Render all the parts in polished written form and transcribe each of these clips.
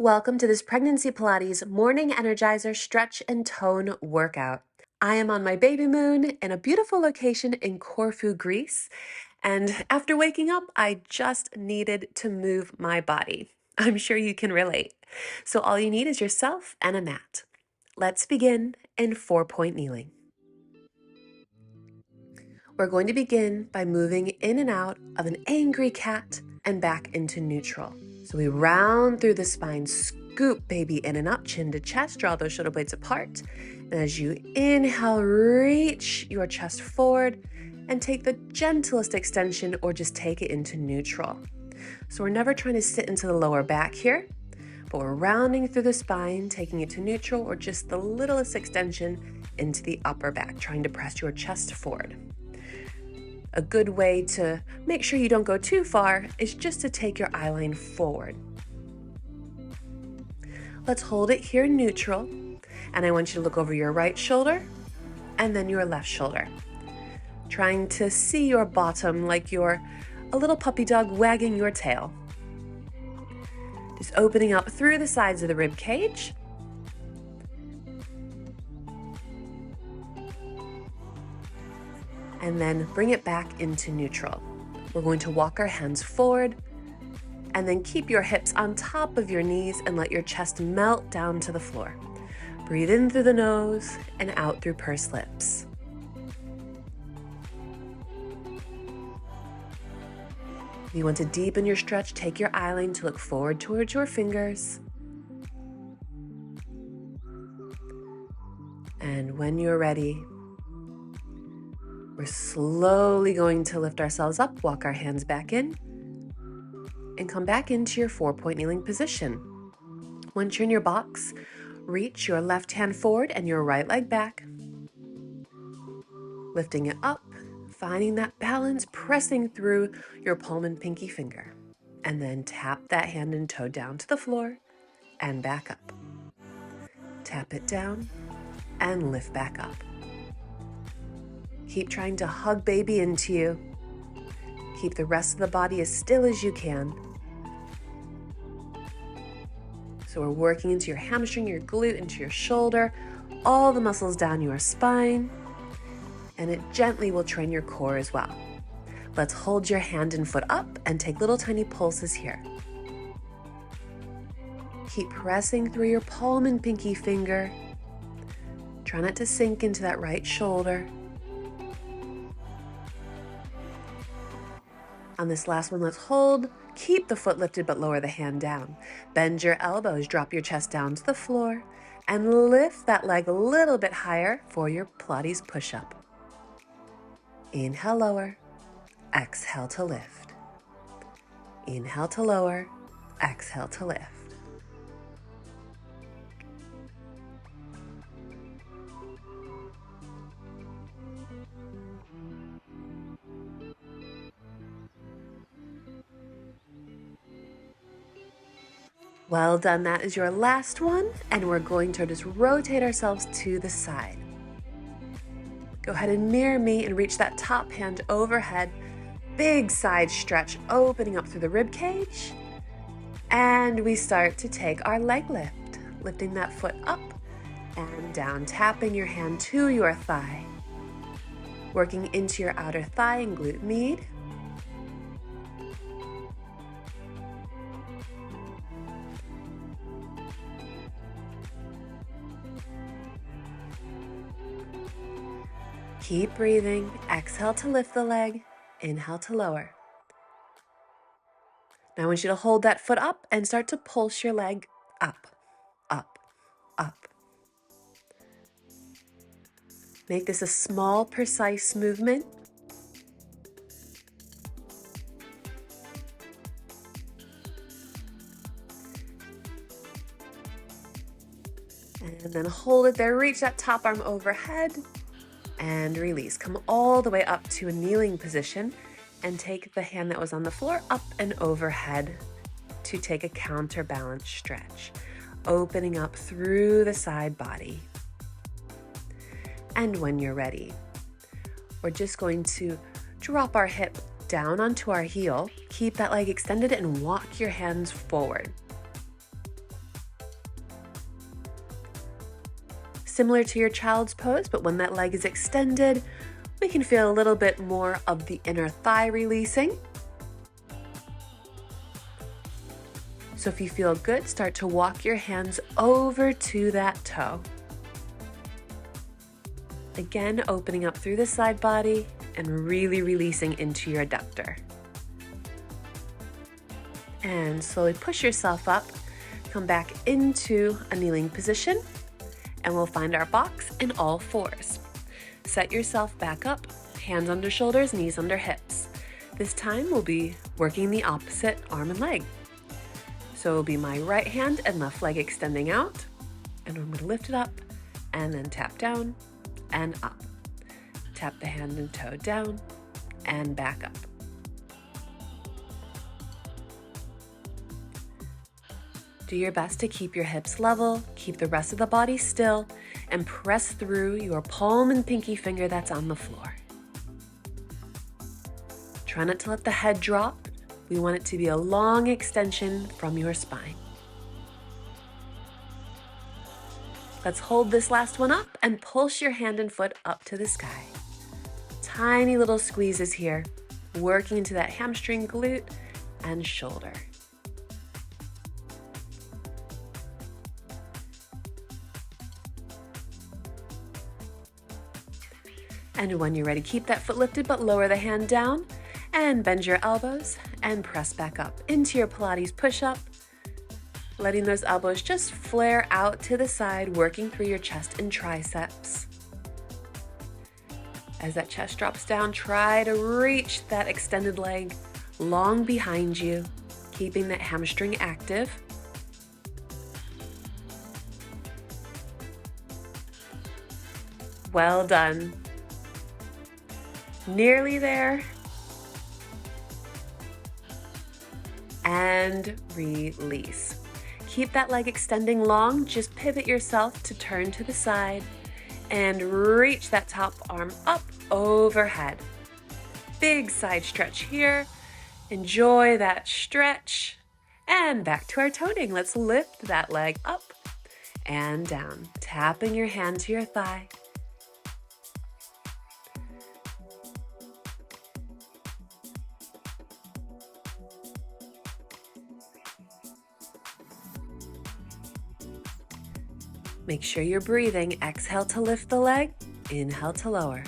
Welcome to this Pregnancy Pilates Morning Energizer Stretch and Tone Workout. I am on my baby moon in a beautiful location in Corfu, Greece, and after waking up, I just needed to move my body. I'm sure you can relate. So all you need is yourself and a mat. Let's begin in 4-point kneeling. We're going to begin by moving in and out of an angry cat and back into neutral. So we round through the spine, scoop baby in and up, chin to chest, draw those shoulder blades apart. And as you inhale, reach your chest forward and take the gentlest extension or just take it into neutral. So we're never trying to sit into the lower back here, but we're rounding through the spine, taking it to neutral or just the littlest extension into the upper back, trying to press your chest forward. A good way to make sure you don't go too far is just to take your eye line forward. Let's hold it here neutral, and I want you to look over your right shoulder and then your left shoulder, trying to see your bottom like you're a little puppy dog wagging your tail. Just opening up through the sides of the rib cage. And then bring it back into neutral. We're going to walk our hands forward and then keep your hips on top of your knees and let your chest melt down to the floor. Breathe in through the nose and out through pursed lips. If you want to deepen your stretch, take your eye line to look forward towards your fingers. And when you're ready, we're slowly going to lift ourselves up, walk our hands back in, and come back into your 4-point kneeling position. Once you're in your box, reach your left hand forward and your right leg back. Lifting it up, finding that balance, pressing through your palm and pinky finger. And then tap that hand and toe down to the floor and back up. Tap it down and lift back up. Keep trying to hug baby into you. Keep the rest of the body as still as you can. So we're working into your hamstring, your glute, into your shoulder, all the muscles down your spine, and it gently will train your core as well. Let's hold your hand and foot up and take little tiny pulses here. Keep pressing through your palm and pinky finger. Try not to sink into that right shoulder. On this last one, let's hold. Keep the foot lifted but lower the hand down. Bend your elbows, drop your chest down to the floor, and lift that leg a little bit higher for your Pilates push-up. Inhale, lower. Exhale to lift. Inhale to lower. Exhale to lift. Well done, that is your last one, and we're going to just rotate ourselves to the side. Go ahead and mirror me and reach that top hand overhead. Big side stretch, opening up through the rib cage. And we start to take our leg lift, lifting that foot up and down, tapping your hand to your thigh. Working into your outer thigh and glute med. Keep breathing. Exhale to lift the leg. Inhale to lower. Now I want you to hold that foot up and start to pulse your leg up, up, up. Make this a small, precise movement. And then hold it there. Reach that top arm overhead. And release. Come all the way up to a kneeling position and take the hand that was on the floor up and overhead to take a counterbalance stretch, opening up through the side body. And when you're ready, we're just going to drop our hip down onto our heel, keep that leg extended and walk your hands forward. similar to your child's pose, but when that leg is extended, we can feel a little bit more of the inner thigh releasing. So if you feel good, start to walk your hands over to that toe. Again, opening up through the side body and really releasing into your adductor. And slowly push yourself up, come back into a kneeling position, and we'll find our box in all fours. Set yourself back up, hands under shoulders, knees under hips. This time we'll be working the opposite arm and leg. So it'll be my right hand and left leg extending out, and I'm gonna lift it up and then tap down and up. Tap the hand and toe down and back up. Do your best to keep your hips level, keep the rest of the body still, and press through your palm and pinky finger that's on the floor. Try not to let the head drop. We want it to be a long extension from your spine. Let's hold this last one up and pulse your hand and foot up to the sky. Tiny little squeezes here, working into that hamstring, glute, and shoulder. And when you're ready, keep that foot lifted, but lower the hand down and bend your elbows and press back up into your Pilates push-up, letting those elbows just flare out to the side, working through your chest and triceps. As that chest drops down, try to reach that extended leg long behind you, keeping that hamstring active. Well done. Nearly there. And release. Keep that leg extending long. Just pivot yourself to turn to the side and reach that top arm up overhead. Big side stretch here. Enjoy that stretch. And back to our toning. Let's lift that leg up and down, tapping your hand to your thigh. Make sure you're breathing. Exhale to lift the leg, inhale to lower.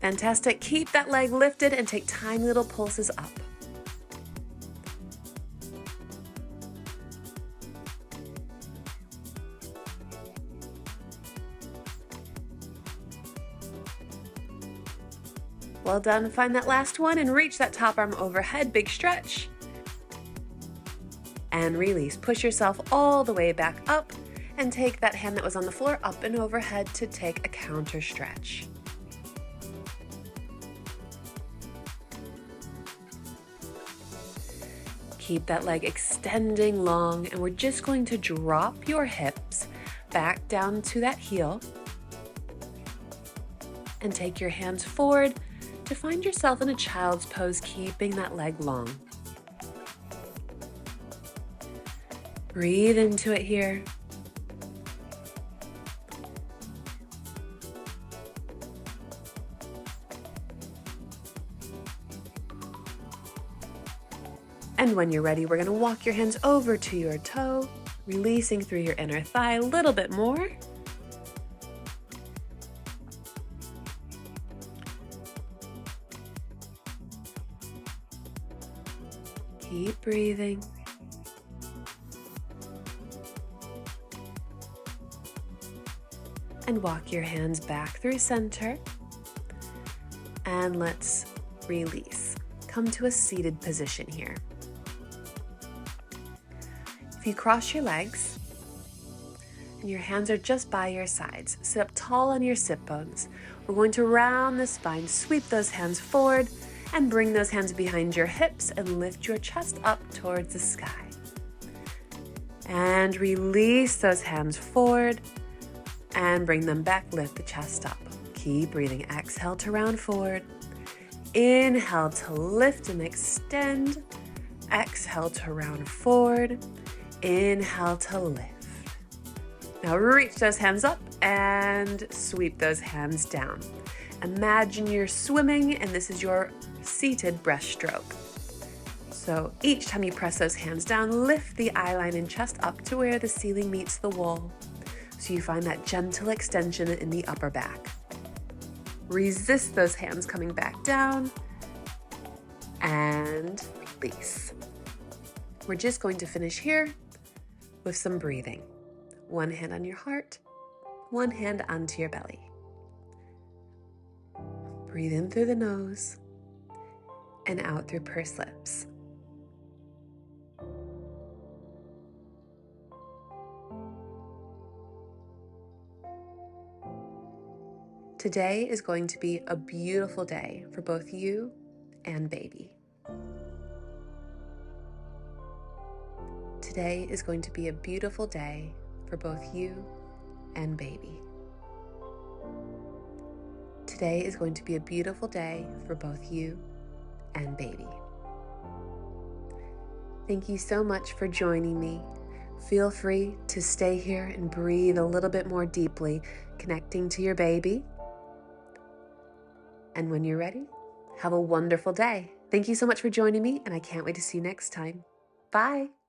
Fantastic. Keep that leg lifted and take tiny little pulses up. Well done. Find that last one and reach that top arm overhead. Big stretch. And release. Push yourself all the way back up and take that hand that was on the floor up and overhead to take a counter stretch. Keep that leg extending long, and we're just going to drop your hips back down to that heel and take your hands forward to find yourself in a child's pose, keeping that leg long. Breathe into it here. And when you're ready, we're going to walk your hands over to your toe, releasing through your inner thigh a little bit more. Keep breathing. And walk your hands back through center. And let's release. Come to a seated position here. If you cross your legs and your hands are just by your sides, sit up tall on your sit bones. We're going to round the spine, sweep those hands forward, and bring those hands behind your hips and lift your chest up towards the sky. And release those hands forward and bring them back, lift the chest up. Keep breathing. Exhale to round forward. Inhale to lift and extend. Exhale to round forward. Inhale to lift. Now reach those hands up and sweep those hands down. Imagine you're swimming and this is your seated breaststroke. So each time you press those hands down, lift the eyeline and chest up to where the ceiling meets the wall. So you find that gentle extension in the upper back. Resist those hands coming back down and release. We're just going to finish here with some breathing. One hand on your heart, one hand onto your belly. Breathe in through the nose and out through pursed lips. Today is going to be a beautiful day for both you and baby. Today is going to be a beautiful day for both you and baby. Today is going to be a beautiful day for both you and baby. Thank you so much for joining me. Feel free to stay here and breathe a little bit more deeply, connecting to your baby. And when you're ready, have a wonderful day. Thank you so much for joining me, and I can't wait to see you next time. Bye.